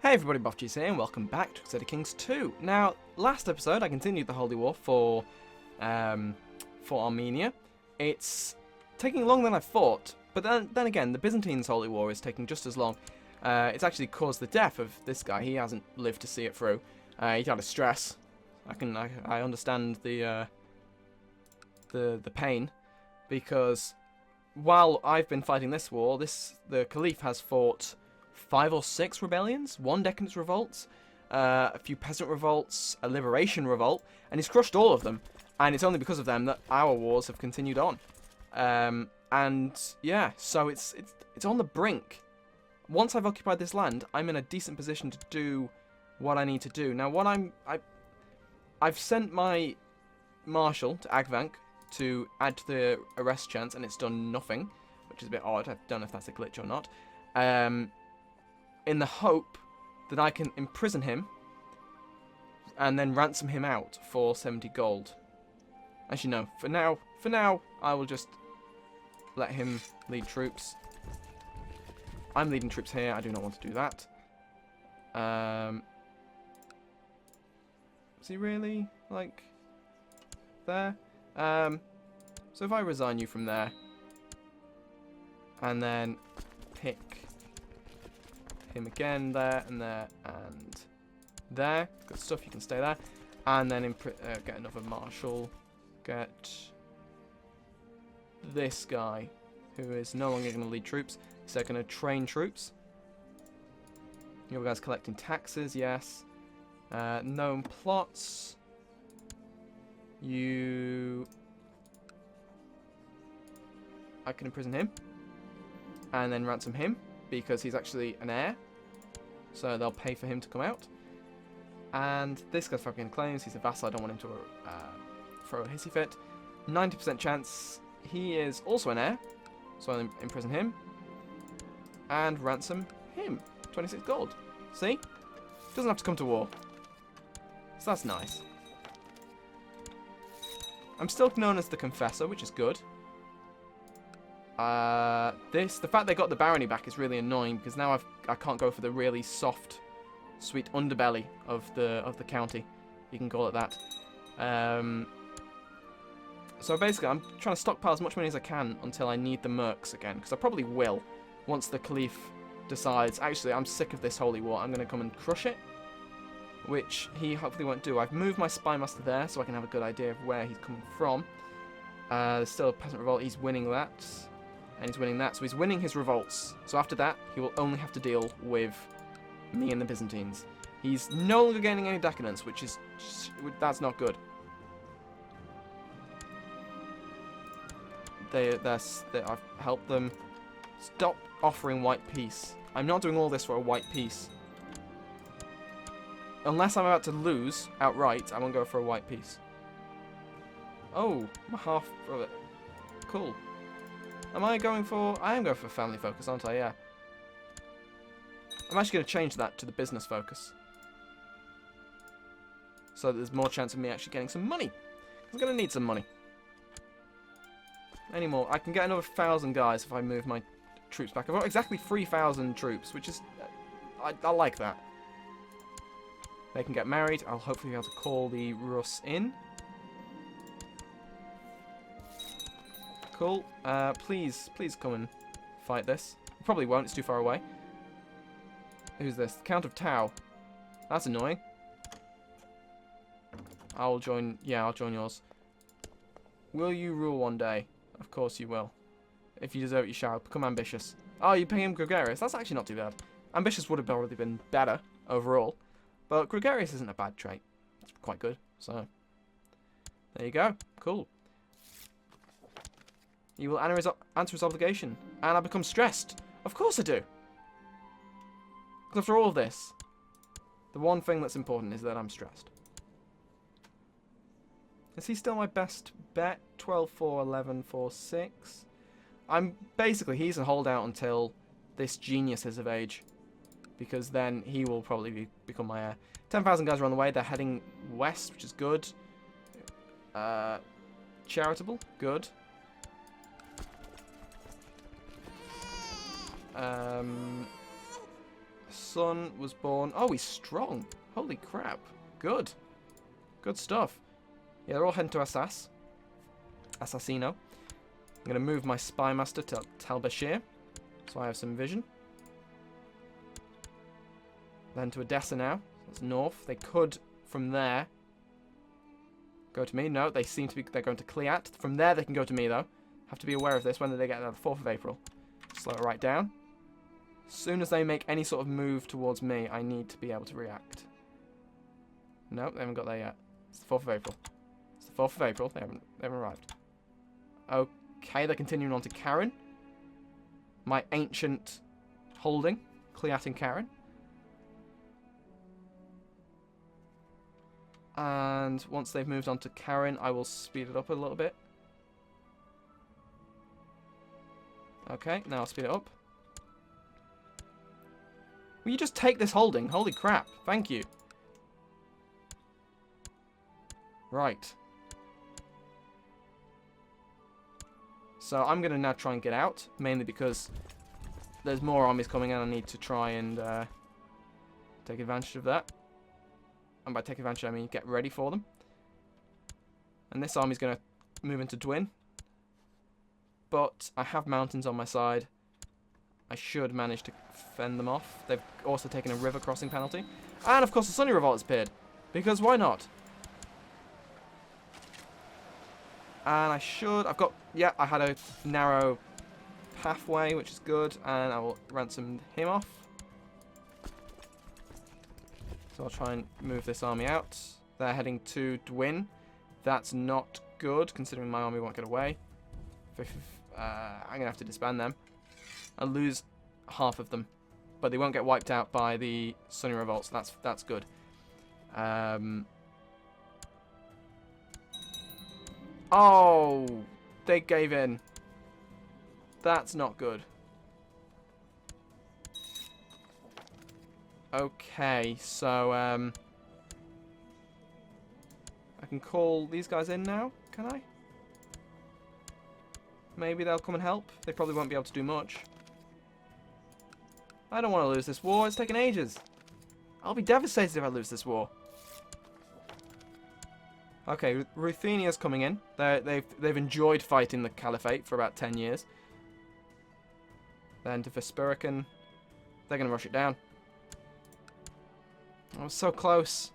Hey everybody, BuffG's here, and welcome back to Crusader Kings 2. Now, last episode I continued the Holy War for Armenia. It's taking longer than I thought, but then again, the Byzantines' Holy War is taking just as long. It's actually caused the death of this guy. He hasn't lived to see it through. He's had a stress. I understand the pain, because while I've been fighting this war, the Caliph has fought 5 or 6 rebellions, 1 decadence revolt, a few peasant revolts, a liberation revolt, and he's crushed all of them. And it's only because of them that our wars have continued on. And yeah, so it's on the brink. Once I've occupied this land, I'm in a decent position to do what I need to do. Now, I've sent my marshal to Agvank to add to the arrest chance, and it's done nothing, which is a bit odd. I don't know if that's a glitch or not. In the hope that I can imprison him and then ransom him out for 70 gold. Actually, no. For now, I will just let him lead troops. I'm leading troops here. I do not want to do that. Is he really, like, there? So if I resign you from there, and then pick him again there, and there, and there. Good stuff, you can stay there. And then get another marshal. Get this guy, who is no longer going to lead troops. He's going to train troops. You guys collecting taxes, yes. Known plots. I can imprison him. And then ransom him, because he's actually an heir. So they'll pay for him to come out. And this guy's fabricating claims. He's a vassal. I don't want him to throw a hissy fit. 90% chance he is also an heir. So I'll imprison him. And ransom him. 26 gold. See? Doesn't have to come to war. So that's nice. I'm still known as the Confessor, which is good. The fact they got the barony back is really annoying, because now I can't go for the really soft, sweet underbelly of the county. You can call it that. So basically, I'm trying to stockpile as much money as I can until I need the mercs again, because I probably will once the Caliph decides, actually, I'm sick of this holy war. I'm going to come and crush it, which he hopefully won't do. I've moved my spy master there so I can have a good idea of where he's coming from. There's still a peasant revolt. He's winning that. And he's winning that, so he's winning his revolts. So after that, he will only have to deal with me and the Byzantines. He's no longer gaining any decadence, that's not good. I've helped them. Stop offering white peace. I'm not doing all this for a white peace. Unless I'm about to lose outright, I won't go for a white peace. Oh, my half brother. Cool. I am going for family focus, aren't I? Yeah. I'm actually going to change that to the business focus. So that there's more chance of me actually getting some money. I'm going to need some money. Anymore. I can get another 1,000 guys if I move my troops back. I've got exactly 3,000 troops, which is... I like that. They can get married. I'll hopefully be able to call the Rus in. Cool. Please come and fight this. You probably won't, it's too far away. Who's this? Count of Tau. That's annoying. I'll join yours. Will you rule one day? Of course you will. If you deserve it, you shall. Become ambitious. Oh, you pay him gregarious. That's actually not too bad. Ambitious would have already been better overall. But gregarious isn't a bad trait. It's quite good. So, there you go. Cool. You will answer his obligation. And I become stressed. Of course I do. Because after all of this, the one thing that's important is that I'm stressed. Is he still my best bet? 12, 4, 11, 4, 6. He's a holdout until this genius is of age. Because then he will probably become my heir. 10,000 guys are on the way. They're heading west, which is good. Charitable, good. son was born... Oh, he's strong. Holy crap. Good. Good stuff. Yeah, they're all heading to Assassino. I'm going to move my spy master to Talbashir, so I have some vision. Then to Edessa now. That's north. They could, from there, go to me. No, they seem to be... They're going to Kliat. From there, they can go to me, though. Have to be aware of this. When do they get there? The 4th of April. Slow it right down. As soon as they make any sort of move towards me, I need to be able to react. No, they haven't got there yet. It's the 4th of April. It's the 4th of April. They haven't arrived. Okay, they're continuing on to Karen. My ancient holding. Kliat and Karen. And once they've moved on to Karen, I will speed it up a little bit. Okay, now I'll speed it up. Will you just take this holding? Holy crap. Thank you. Right. So I'm going to now try and get out, mainly because there's more armies coming and I need to try and take advantage of that. And by take advantage, I mean get ready for them. And this army's going to move into Dwin. But I have mountains on my side. I should manage to fend them off. They've also taken a river crossing penalty. And of course the Sunny Revolt has appeared. Because why not? And I should... I've got... Yeah, I had a narrow pathway, which is good. And I will ransom him off. So I'll try and move this army out. They're heading to Dwin. That's not good, considering my army won't get away. I'm going to have to disband them. I'll lose half of them. But they won't get wiped out by the Sunny Revolts. That's good. Oh! They gave in. That's not good. Okay, so, I can call these guys in now, can I? Maybe they'll come and help. They probably won't be able to do much. I don't want to lose this war. It's taken ages. I'll be devastated if I lose this war. Okay, Ruthenia's coming in. They've enjoyed fighting the Caliphate for about 10 years. Then to Vesperican. They're going to rush it down. I was so close.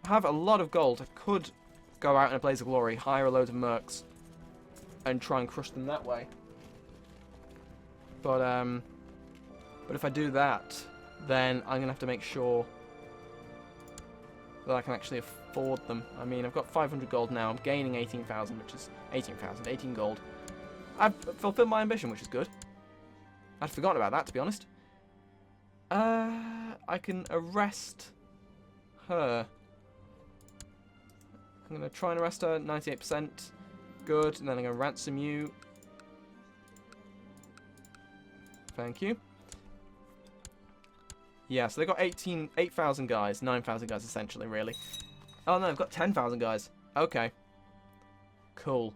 I have a lot of gold. I could go out in a blaze of glory, hire a load of mercs, and try and crush them that way. But if I do that, then I'm gonna have to make sure that I can actually afford them. I mean, I've got 500 gold now. I'm gaining 18,000, which is 18 gold. I've fulfilled my ambition, which is good. I'd forgotten about that, to be honest. I can arrest her. I'm going to try and arrest her, 98%. Good, and then I'm going to ransom you. Thank you. Yeah, so they've got 8,000 guys, 9,000 guys essentially, really. Oh no, they've got 10,000 guys. Okay. Cool.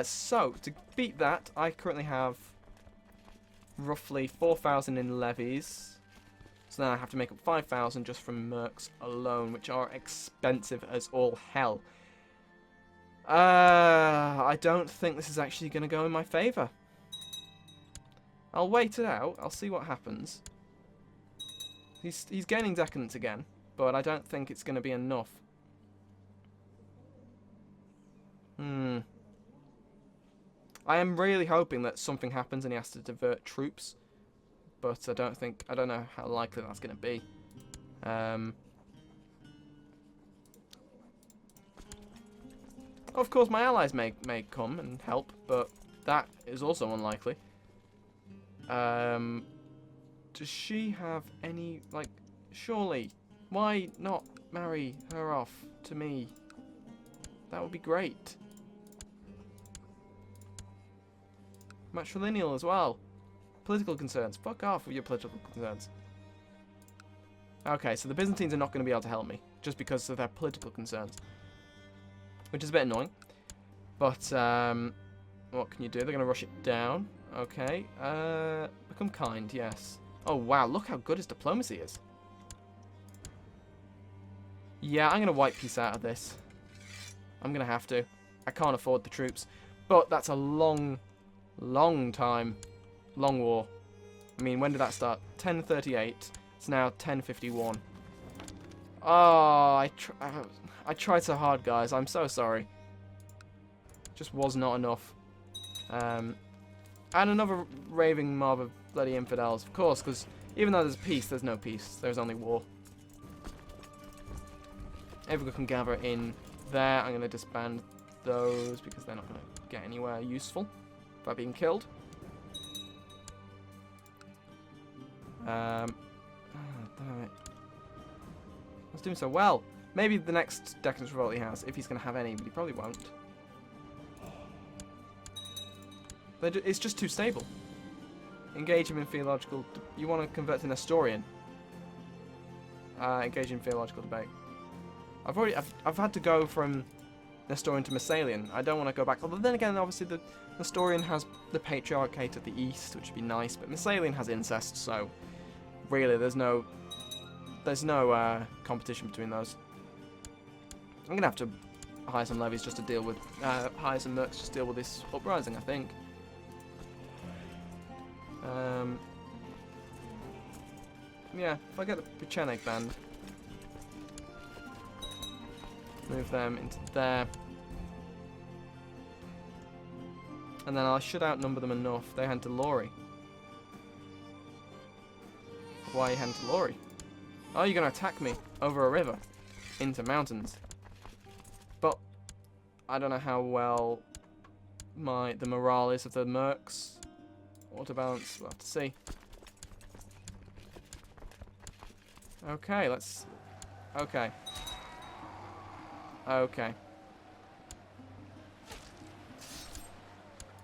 So, to beat that, I currently have roughly 4,000 in levies. So then I have to make up 5,000 just from mercs alone, which are expensive as all hell. I don't think this is actually going to go in my favour. I'll wait it out. I'll see what happens. He's gaining decadence again, but I don't think it's going to be enough. I am really hoping that something happens and he has to divert troops. But I don't know how likely that's going to be. Of course, my allies may come and help, but that is also unlikely. Does she have any, like, surely, why not marry her off to me? That would be great. Matrilineal as well. Political concerns. Fuck off with your political concerns. Okay, so the Byzantines are not going to be able to help me, just because of their political concerns. Which is a bit annoying. But, what can you do? They're going to rush it down. Okay. Become kind, yes. Oh, wow. Look how good his diplomacy is. Yeah, I'm going to white peace out of this. I'm going to have to. I can't afford the troops. But that's a long, long time. Long war. I mean, when did that start? 1038. It's now 1051. Oh, I tried so hard, guys. I'm so sorry. Just was not enough. And another raving mob of bloody infidels, of course, because even though there's peace, there's no peace. There's only war. Everyone can gather in there. I'm going to disband those because they're not going to get anywhere useful by being killed. Oh, damn it. I was doing so well. Maybe the next Decadence Revolt he has, if he's going to have any, but he probably won't. It's just too stable. Engage him in theological... You want to convert to Nestorian. Engage in theological debate. I've had to go from Nestorian to Massalian. I don't want to go back. Although then again, obviously the Nestorian has the Patriarchate of the East, which would be nice, but Massalian has incest, so really there's no competition between those. I'm gonna have to hire some levies just to deal with hire some mercs just to deal with this uprising, I think. Yeah, if I get the Pechenek band, move them into there, and then I should outnumber them enough. They head to Lori. Why you heading to Lori? Oh, you're gonna attack me over a river into mountains. But I don't know how well the morale is of the mercs. Auto balance, we'll have to see. Okay, let's... Okay. Okay.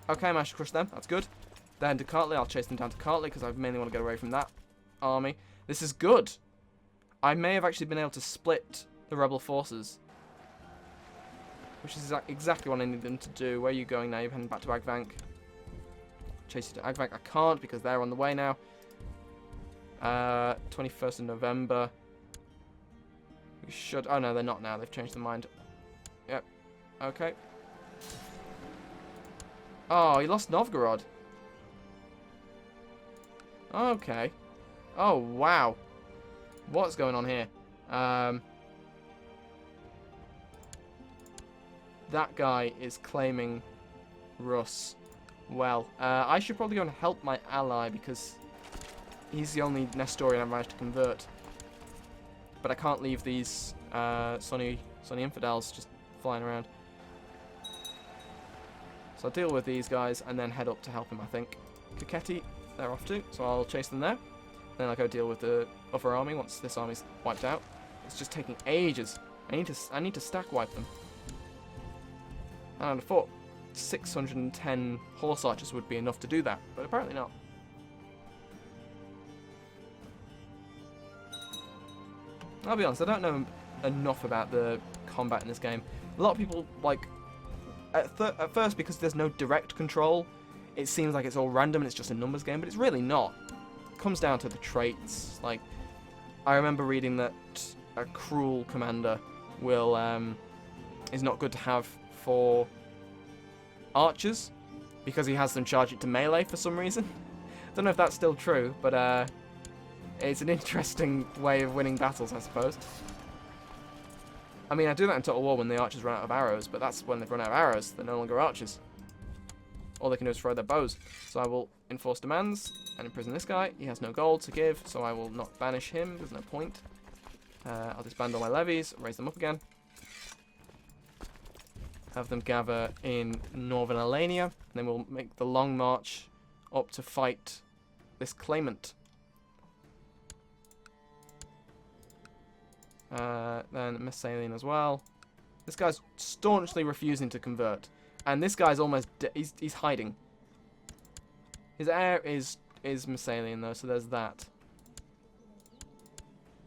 Okay, I managed to crush them. That's good. They're heading to Cartley. I'll chase them down to Cartley because I mainly want to get away from that army. This is good. I may have actually been able to split the rebel forces. Which is exactly what I need them to do. Where are you going now? You're heading back to Agvank. Chase you to Agvank. I can't because they're on the way now. 21st of November. We should... Oh, no, they're not now. They've changed their mind. Yep. Okay. Oh, he lost Novgorod. Okay. Oh, wow. What's going on here? That guy is claiming Rus. Well, I should probably go and help my ally because he's the only Nestorian I've managed to convert. But I can't leave these Sunni infidels just flying around. So I'll deal with these guys and then head up to help him, I think. Kakheti, they're off too, so I'll chase them there. Then I'll go deal with the other army once this army's wiped out. It's just taking ages. I need to stack wipe them. And I thought 610 horse archers would be enough to do that, but apparently not. I'll be honest, I don't know enough about the combat in this game. A lot of people, like, at first, because there's no direct control, it seems like it's all random and it's just a numbers game, but it's really not. It comes down to the traits. Like, I remember reading that a cruel commander will is not good to have for archers because he has them charge it to melee for some reason. Don't know if that's still true, but it's an interesting way of winning battles, I suppose. I mean, I do that in Total War when the archers run out of arrows, but that's when they've run out of arrows. They're no longer archers. All they can do is throw their bows. So I will enforce demands and imprison this guy. He has no gold to give, so I will not banish him. There's no point. I'll disband all my levies, raise them up again. Have them gather in northern Alania, and then we'll make the long march up to fight this claimant. Then Massalian as well. This guy's staunchly refusing to convert, and this guy's almost he's hiding. His heir is Massalian though, so there's that.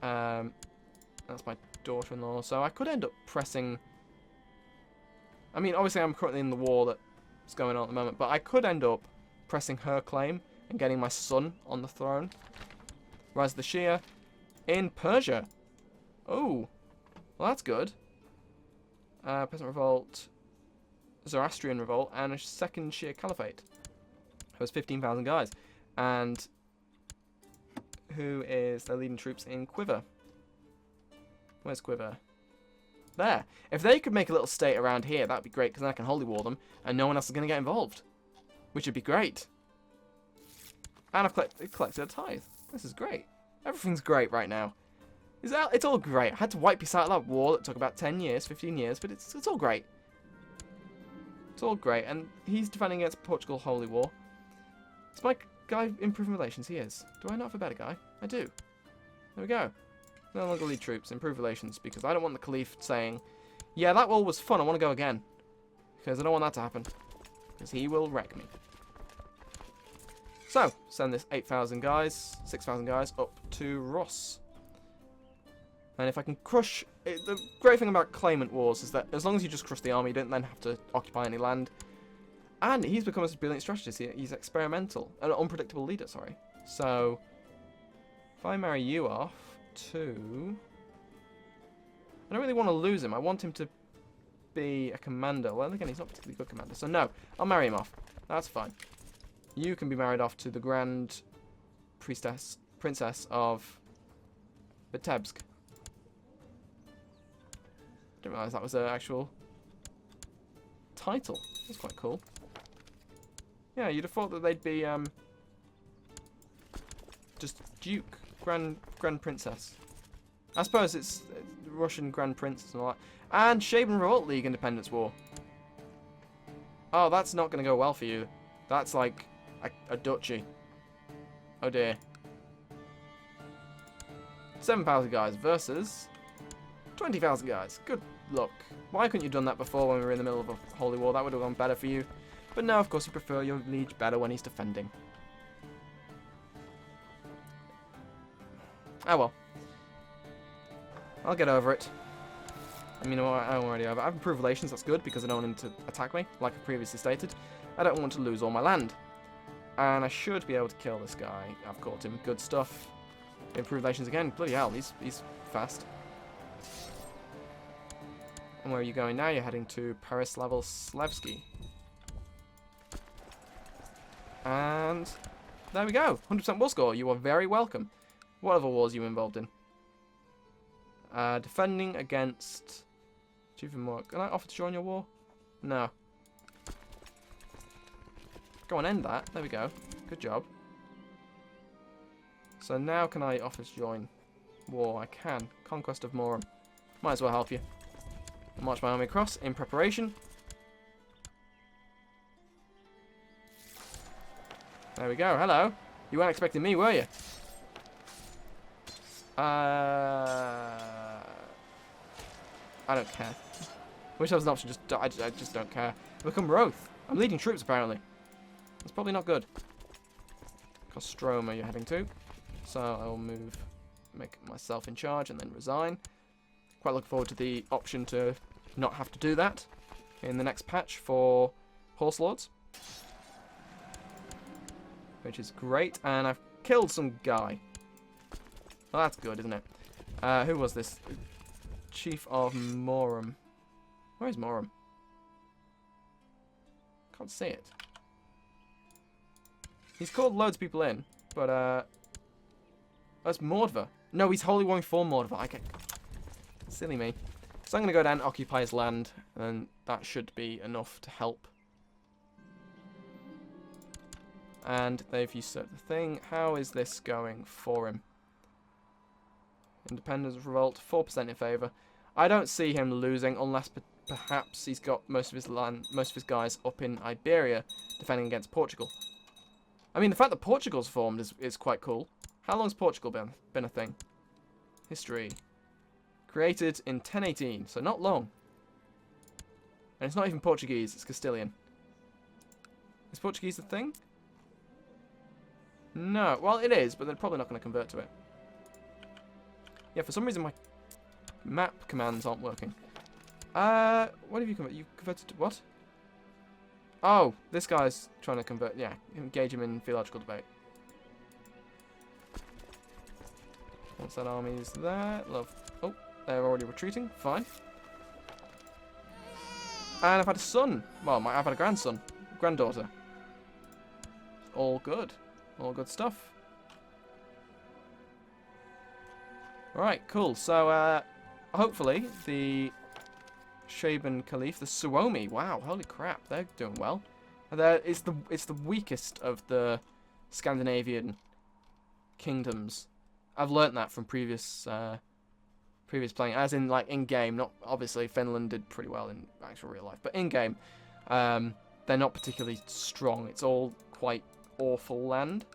That's my daughter-in-law, so I could end up pressing. I mean, obviously I'm currently in the war that's going on at the moment, but I could end up pressing her claim and getting my son on the throne. Rise of the Shia in Persia. Oh, well that's good. Peasant Revolt, Zoroastrian Revolt, and a second Shia Caliphate. It was 15,000 guys. And who is their leading troops in Quiver? Where's Quiver? There. If they could make a little state around here, that'd be great, because then I can holy war them, and no one else is going to get involved. Which would be great. And I've collected a tithe. This is great. Everything's great right now. It's all great. I had to wipe peace out of that war that took about 10 years, 15 years, but it's all great. It's all great, and he's defending against Portugal Holy War. Is my guy improving relations? He is. Do I not have a better guy? I do. There we go. No longer lead troops, improve relations, because I don't want the Caliph saying, yeah, that war was fun, I want to go again. Because I don't want that to happen. Because he will wreck me. So, send this 8,000 guys, 6,000 guys, up to Ross. And if I can crush... the great thing about claimant wars is that as long as you just crush the army, you don't then have to occupy any land. And he's become a brilliant strategist. He's experimental. An unpredictable leader, sorry. So, if I marry you off to... I don't really want to lose him. I want him to be a commander. Well, again, he's not particularly good commander. So, no. I'll marry him off. That's fine. You can be married off to the Grand Princess of Vitebsk. Didn't realise that was an actual title. That's quite cool. Yeah, you'd have thought that they'd be just Duke, Grand Princess. I suppose it's Russian Grand Prince and all that. And Shaban Revolt League Independence War. Oh, that's not going to go well for you. That's like a duchy. Oh dear. 7,000 guys versus 20,000 guys. Good luck. Why couldn't you have done that before when we were in the middle of a holy war? That would have gone better for you. But now, of course, you prefer your liege better when he's defending. Oh well. I'll get over it. I mean, I'm already over. I've improved relations, that's good, because I don't want him to attack me, like I previously stated. I don't want to lose all my land. And I should be able to kill this guy. I've caught him. Good stuff. Improved relations again. Bloody hell, he's fast. And where are you going now? You're heading to Pereslavl-Slevsky. And there we go. 100% war score. You are very welcome. What other wars are you involved in? Defending against... Can I offer to join your war? No. Go on, end that. There we go. Good job. So now can I offer to join war? I can. Conquest of Morum. Might as well help you. I'll march my army across in preparation. There we go. Hello. You weren't expecting me, were you? I don't care. Wish there was an option. I just don't care. Become Roth. I'm leading troops apparently. That's probably not good. Kostroma you're heading to. So I will make myself in charge and then resign. Quite looking forward to the option to not have to do that in the next patch for Horse Lords. Which is great. And I've killed some guy. Well, that's good, isn't it? Who was this? Chief of Morum. Where is Morum? Can't see it. He's called loads of people in, but that's Mordva. No, he's holy warring for Mordva. I get silly me. So I'm gonna go down and occupy his land, and that should be enough to help. And they've usurped the thing. How is this going for him? Independence revolt, 4% in favour. I don't see him losing unless perhaps he's got most of his guys up in Iberia defending against Portugal. I mean, the fact that Portugal's formed is quite cool. How long has Portugal been a thing? History. Created in 1018, so not long. And it's not even Portuguese, it's Castilian. Is Portuguese a thing? No. Well, it is, but they're probably not going to convert to it. Yeah, for some reason my map commands aren't working. What have you converted? You converted to what? Oh, this guy's trying to convert. Yeah, engage him in theological debate. Once that army is there, love. Oh, they're already retreating. Fine. And I've had a son. Well, I've had a grandson, granddaughter. All good. All good stuff. Right, cool. So, hopefully, the Shaban Caliph, the Suomi, wow, holy crap, they're doing well. It's the weakest of the Scandinavian kingdoms. I've learnt that from previous playing, as in like in game. Not obviously Finland did pretty well in actual real life, but in game, they're not particularly strong. It's all quite awful land,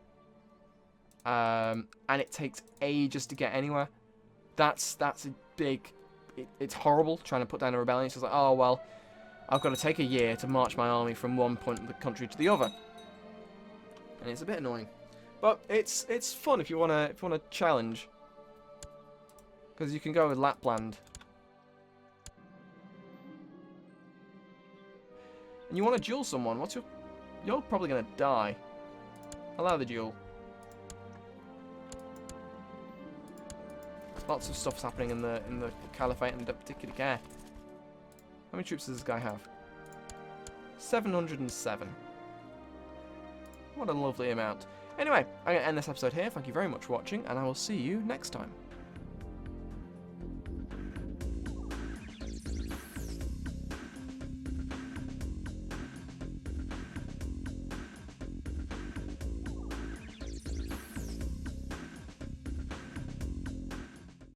and it takes ages to get anywhere. That's a big. It's horrible trying to put down a rebellion. It's just like, oh well, I've got to take a year to march my army from one point of the country to the other, and it's a bit annoying. But it's fun if you wanna challenge, because you can go with Lapland, and you want to duel someone. You're probably gonna die. Allow the duel. Lots of stuff's happening in the Caliphate, and don't particularly care. How many troops does this guy have? 707. What a lovely amount. Anyway, I'm going to end this episode here. Thank you very much for watching, and I will see you next time.